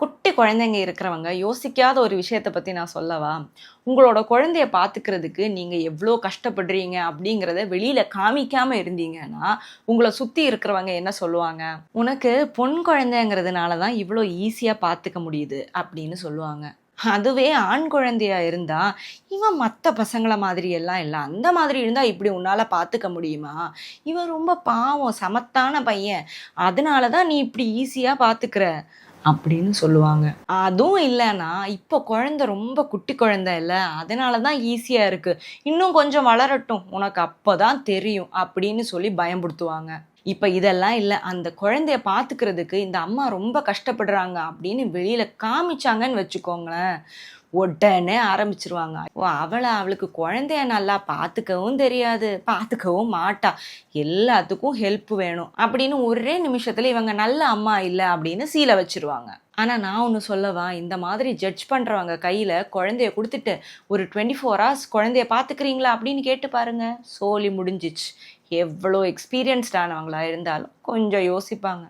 குட்டி குழந்தைங்க இருக்கிறவங்க யோசிக்காத ஒரு விஷயத்த பத்தி நான் சொல்லவா? உங்களோட குழந்தைய பார்த்துக்கிறதுக்கு நீங்க எவ்ளோ கஷ்டப்படுறீங்க அப்படிங்கிறத வெளியில காமிக்காம இருந்தீங்கன்னா, உங்கள சுத்தி இருக்கிறவங்க என்ன சொல்லுவாங்க? "உனக்கு பொண் குழந்தைங்கிறதுனால தான் இவ்ளோ ஈஸியா பார்த்துக்க முடியுது" அப்படின்னு சொல்லுவாங்க. அதுவே ஆண் குழந்தையா இருந்தா, "இவன் மத்த பசங்கள மாதிரி எல்லாம் இல்ல. அந்த மாதிரி இருந்தா இப்படி உன்னால பார்த்துக்க முடியுமா? இவன் ரொம்ப பாவம், சமத்தான பையன். அதனால தான் நீ இப்படி ஈஸியா பார்த்துக்கிற." அப்படின்னு சொல்லுவாங்க. அதுவும் இல்லன்னா, இப்போ குழந்தை ரொம்ப குட்டி குழந்தை இல்ல, அதனால தான் ஈஸியா இருக்கு. இன்னும் கொஞ்சம் வளரட்டும், உனக்கு அப்பதான் தெரியும் அப்படின்னு சொல்லி பயம்புடுத்துவாங்க. இப்ப இதெல்லாம் இல்ல. அந்த குழந்தைய பார்த்துக்கிறதுக்கு இந்த அம்மா ரொம்ப கஷ்டப்படுறாங்க அப்படின்னு வெளியில காமிச்சாங்கன்னு வச்சுக்கோங்களேன், உடனே ஆரம்பிச்சுருவாங்க. ஓ! அவளுக்கு குழந்தைய நல்லா பார்த்துக்கவும் தெரியாது, பார்த்துக்கவும் மாட்டா. எல்லாத்துக்கும் ஹெல்ப் வேணும் அப்படின்னு ஒரே நிமிஷத்துல இவங்க நல்ல அம்மா இல்ல அப்படின்னு சீல வச்சுருவாங்க. ஆனா நான் ஒண்ணு சொல்லவா? இந்த மாதிரி ஜட்ஜ் பண்றவங்க கையில குழந்தைய குடுத்துட்டு, ஒரு 24 ஹார்ஸ் குழந்தைய பார்த்துக்கிறீங்களா? அப்படின்னு கேட்டு பாருங்க. சோலி முடிஞ்சிச்சு. எவ்வளோ எக்ஸ்பீரியன்ஸ்ட் ஆனவங்களா இருந்தாலும் கொஞ்சம் யோசிப்பாங்க.